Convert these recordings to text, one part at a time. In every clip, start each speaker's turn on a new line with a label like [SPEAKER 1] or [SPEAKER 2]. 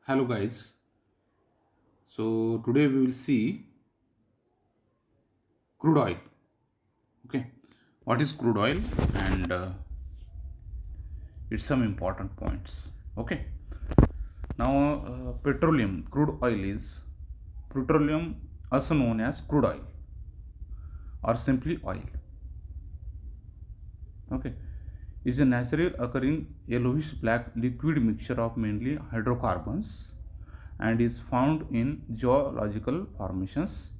[SPEAKER 1] Hello guys. So today we will see crude oil. Okay, what is crude oil and it's some important points. Okay, now petroleum crude oil is petroleum, also known as crude oil or simply oil. Okay, is a natural occurring yellowish black liquid mixture of mainly hydrocarbons and is found in geological formations.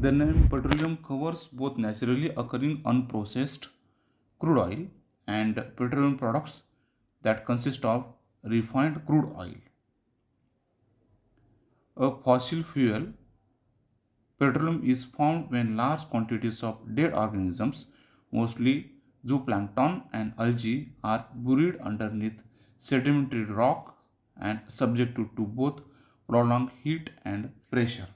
[SPEAKER 1] The name petroleum covers both naturally occurring unprocessed crude oil and petroleum products that consist of refined crude oil. A fossil fuel, petroleum is found when large quantities of dead organisms, mostly zooplankton and algae, are buried underneath sedimentary rock and subjected to both prolonged heat and pressure.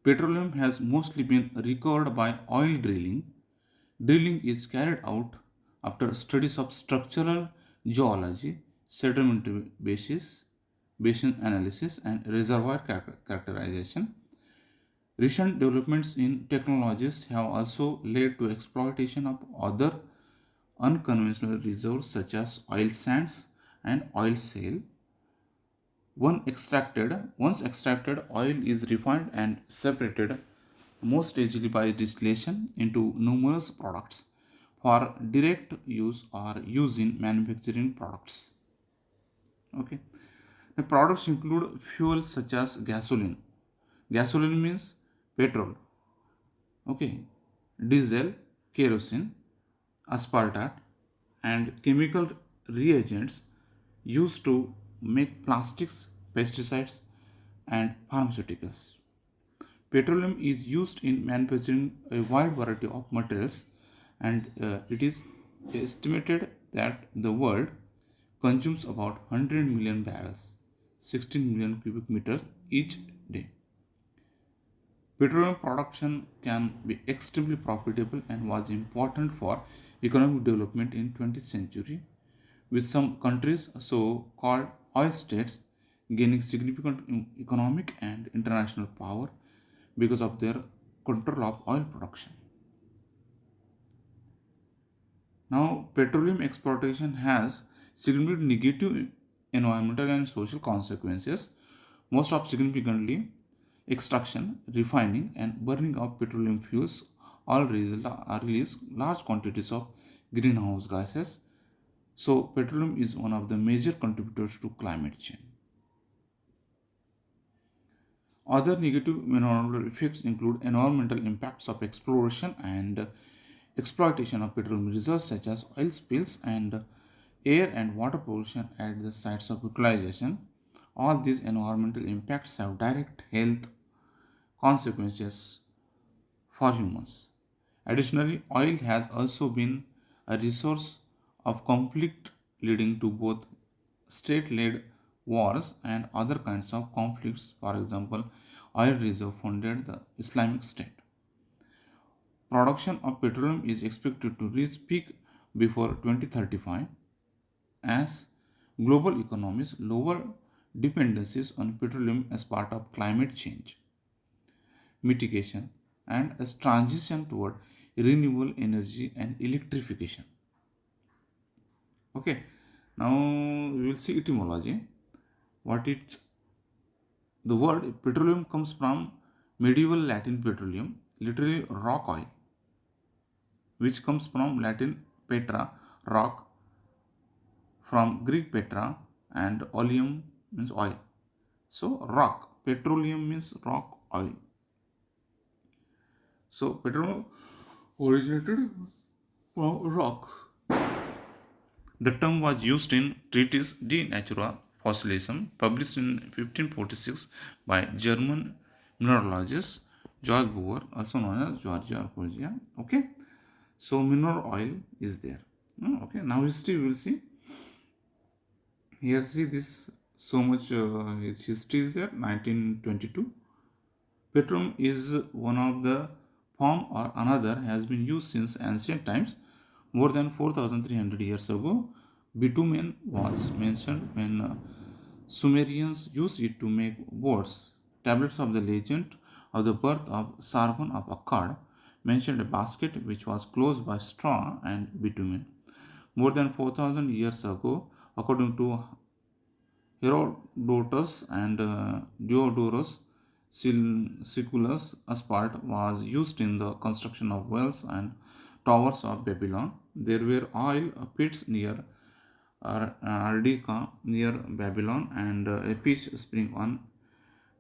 [SPEAKER 1] Petroleum has mostly been recovered by oil drilling. Drilling is carried out after studies of structural geology, sedimentary basin analysis, and reservoir characterization. Recent developments in technologies have also led to exploitation of other unconventional reserves such as oil sands and oil shale. Once extracted, oil is refined and separated most easily by distillation into numerous products for direct use or use in manufacturing products. Okay. The products include fuels such as gasoline. Gasoline means petrol. Okay. Diesel, kerosene, aspartate, and chemical reagents used to make plastics, pesticides, and pharmaceuticals. Petroleum is used in manufacturing a wide variety of materials, and it is estimated that the world consumes about 100 million barrels, 16 million cubic meters each day. Petroleum production can be extremely profitable and was important for economic development in 20th century, with some countries so called oil states gaining significant economic and international power because of their control of oil production. Now, petroleum exploitation has significant negative environmental and social consequences. Most of significantly, extraction, refining, and burning of petroleum fuels all release large quantities of greenhouse gases. So, petroleum is one of the major contributors to climate change. Other negative environmental effects include environmental impacts of exploration and exploitation of petroleum reserves such as oil spills and air and water pollution at the sites of utilization. All these environmental impacts have direct health consequences for humans. Additionally, oil has also been a resource of conflict leading to both state led wars and other kinds of conflicts. For example, oil reserve funded the Islamic State. Production of petroleum is expected to reach peak before 2035 as global economies lower dependencies on petroleum as part of climate change mitigation and a transition toward renewable energy and electrification. Okay, now we will see etymology. What it The word petroleum comes from medieval Latin petroleum, literally rock oil, which comes from Latin petra, rock, from Greek petra, and oleum means oil. So rock, petroleum means rock oil. So petroleum originated from rock. The term was used in treatise De Natura Fossilism, published in 1546 by German mineralogist George Boer, also known as Georgia Arcosia. Okay, so mineral oil is there. Okay, now history we will see. Here, see this so much history is there. 1922. Petroleum is one of the form or another has been used since ancient times more than 4,300 years ago Bitumen was mentioned when Sumerians used it to make boards. Tablets of the legend of the birth of Sargon of Akkad mentioned a basket which was closed by straw and bitumen. More than 4,000 years ago, according to Herodotus and Diodorus Siculus, asphalt was used in the construction of wells and towers of Babylon. There were oil pits near Ardica near Babylon and a fish spring on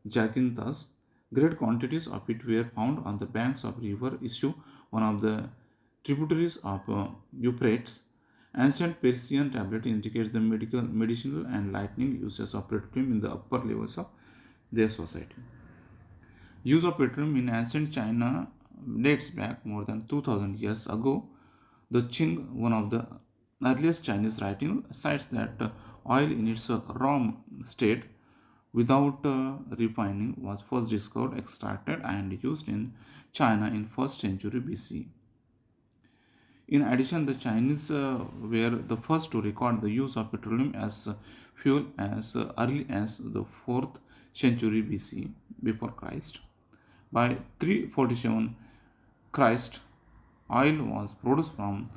[SPEAKER 1] Jacinthus. Great quantities of it were found on the banks of river Issue, one of the tributaries of Euphrates. Ancient Persian tablet indicates the medicinal and lightning uses of petroleum in the upper levels of their society. Use of petroleum in ancient China dates back more than 2000 years ago. The Qing, one of the earliest Chinese writing, cites that oil in its raw state without refining was first discovered, extracted, and used in China in 1st century BC. In addition, the Chinese were the first to record the use of petroleum as fuel as early as the 4th century BC before Christ. By 347 Christ, oil was produced from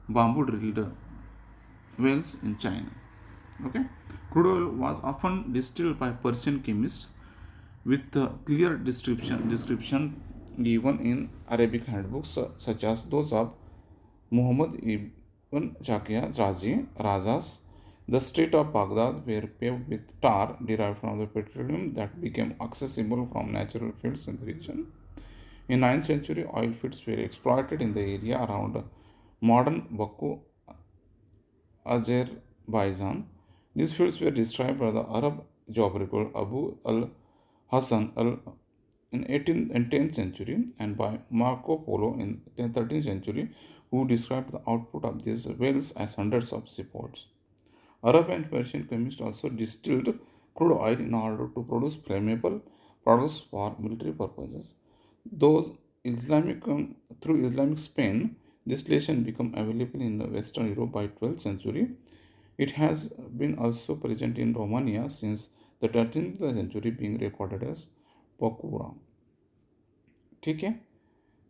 [SPEAKER 1] bamboo drilled wells in China. Okay, crude oil was often distilled by Persian chemists with clear description given in Arabic handbooks such as those of Muhammad ibn Shakia Razas. The streets of Baghdad were paved with tar derived from the petroleum that became accessible from natural fields in the region. In 9th century, oil fields were exploited in the area around modern Baku, Azerbaijan. These fields were described by the Arab geographer Abu al-Hasan in 18th and 10th century and by Marco Polo in the 13th century, who described the output of these wells as hundreds of seaports. Arab and Persian chemists also distilled crude oil in order to produce flammable products for military purposes. Though through Islamic Spain, distillation became available in Western Europe by 12th century. It has been also present in Romania since the 13th century, being recorded as Pakura. Okay,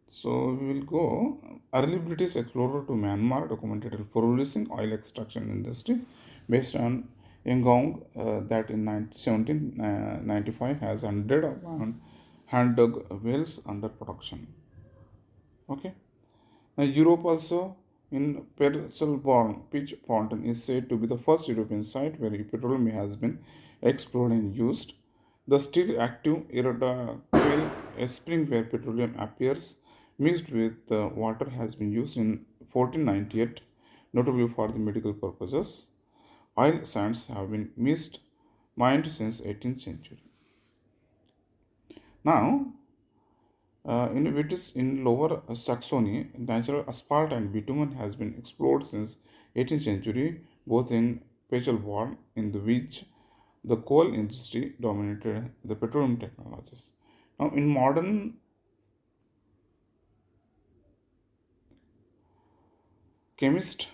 [SPEAKER 1] so we will go. Early British explorer to Myanmar documented a flourishing oil extraction industry based on Yengong that in 1795 has 100 of hand dug wells under production. Okay. Now, Europe also in Percelborn Pitch Fountain is said to be the first European site where petroleum has been explored and used. The still active Iroda a spring where petroleum appears mixed with water, has been used in 1498, notably for the medical purposes. Oil sands have been mined since 18th century. Now, in Lower Saxony, natural asphalt and bitumen has been explored since 18th century, both in Pechelborn, in which the coal industry dominated the petroleum technologies. Now, in modern chemist,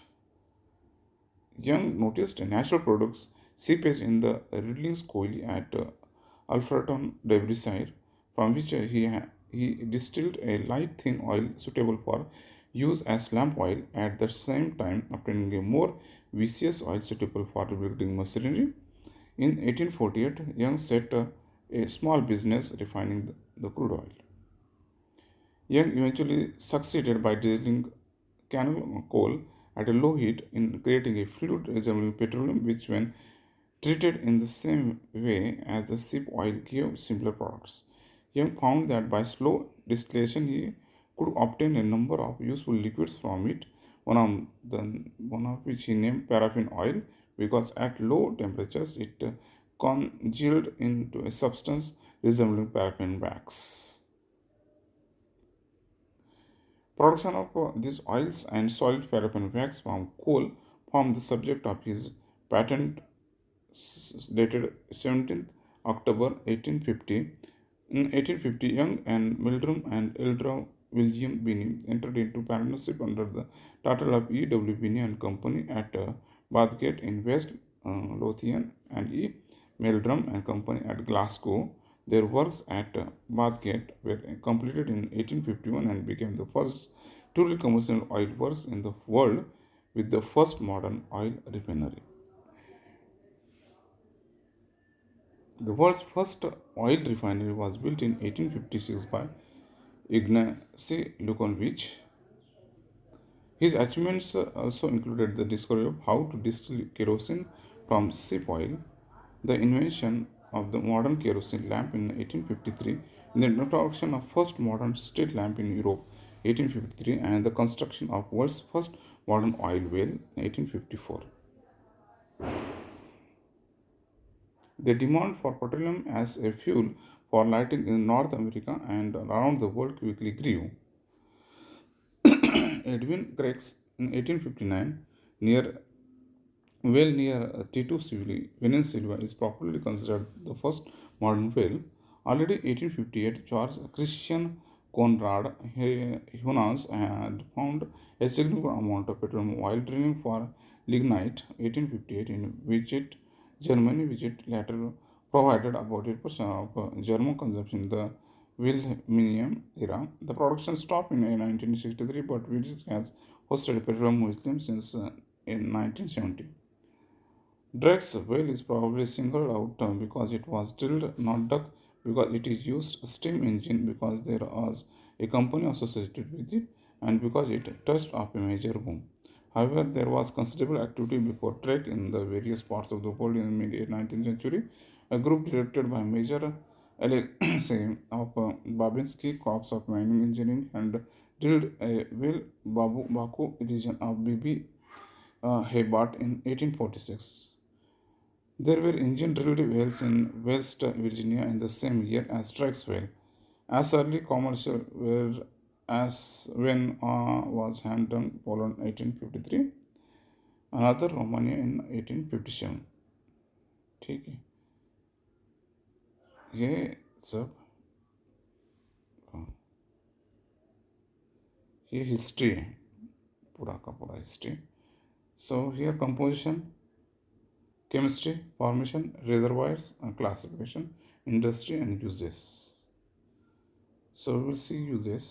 [SPEAKER 1] Young noticed natural products seepage in the Riddling's coil at Alfreton Debrisire, from which he distilled a light thin oil suitable for use as lamp oil, at the same time obtaining a more viscous oil suitable for lubricating machinery. In 1848, Young set a small business refining the crude oil. Young eventually succeeded by drilling cannel coal at a low heat in creating a fluid resembling petroleum, which, when treated in the same way as the ship oil, gave similar products. Young found that by slow distillation he could obtain a number of useful liquids from it, one of which he named paraffin oil, because at low temperatures it congealed into a substance resembling paraffin wax. Production of these oils and solid paraffin wax from coal formed the subject of his patent dated 17th October 1850. In 1850, Young and Meldrum and Eldra William Binney entered into partnership under the title of E. W. Binney and Company at Bathgate in West Lothian, and E. Meldrum and Company at Glasgow. Their works at Bathgate were completed in 1851 and became the first truly commercial oil works in the world with the first modern oil refinery. The world's first oil refinery was built in 1856 by Ignacy Lukonovich. His achievements also included the discovery of how to distill kerosene from sheep oil, the invention of the modern kerosene lamp in 1853, the introduction of first modern street lamp in Europe 1853, and the construction of world's first modern oil well in 1854. The demand for petroleum as a fuel for lighting in North America and around the world quickly grew. Edwin Greggs in 1859 near near Tito Peninsula is popularly considered the first modern whale. Already 1858, George Christian Conrad Hunas had found a significant amount of petroleum while drilling for lignite 1858 in Visit, Germany. Visit later provided about 8% of German consumption in the Wilhelminian era. The production stopped in 1963, but Visit has hosted petroleum museum since in 1970. Drake's well is probably singled out because it was drilled, not dug, because it is used a steam engine, because there was a company associated with it, and because it touched up a major boom. However, there was considerable activity before Drake in the various parts of the world in the mid 19th century. A group directed by Major Alexei of Babinski Corps of Mining Engineering and drilled a well Baku region of Bibi Hebat in 1846. There were engine drilled wells in West Virginia in the same year as Drake's well. As early commercial were as when was Hampton, Poland 1853, another Romania in 1857. ठीक है ये सब ये history है पूरा का पूरा history so here composition chemistry, formation, reservoirs, and classification, industry, and uses. So we will see uses.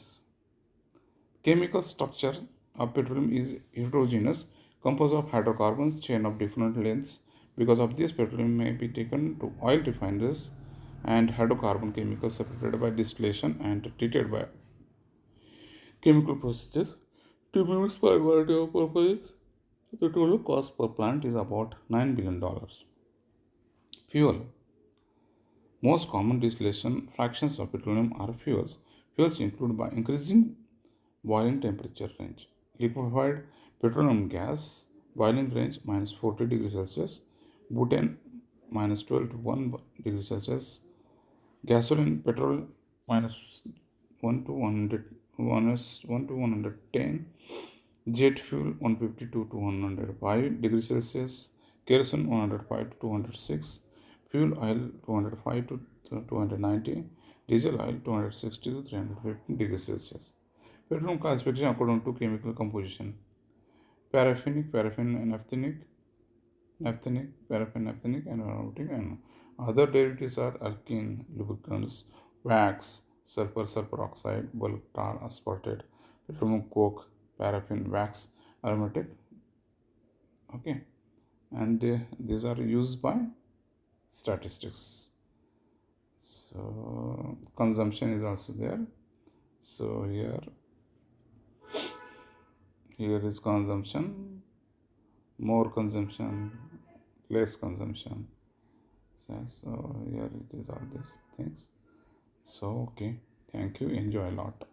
[SPEAKER 1] Chemical structure of petroleum is heterogeneous, composed of hydrocarbons, chain of different lengths. Because of this, petroleum may be taken to oil refineries and hydrocarbon chemicals separated by distillation and treated by chemical processes to produce for a variety of purposes. The total cost per plant is about $9 billion. Fuel. Most common distillation fractions of petroleum are fuels. Fuels include by increasing boiling temperature range. Liquefied petroleum gas, boiling range minus 40 degrees Celsius, butane minus 12 to 1 degree Celsius, gasoline, petrol minus 1 to 100, 1 to 110, jet fuel 150 to 205 degrees Celsius, kerosene 105 to 206, fuel oil 205 to 290, diesel oil 260 to 350 degrees Celsius. Petroleum classification according to chemical composition: paraffinic, paraffin, naphthenic, naphthenic, paraffin, naphthenic, and aromatic, and other derivatives are alkene, lubricants, wax, sulfur, sulfur oxide, bulk tar, aspartate, petroleum coke, paraffin, wax, aromatic. Okay, and these are used by statistics. So consumption is also there. So here is consumption, more consumption, less consumption. So here it is all these things. So okay, thank you, enjoy a lot.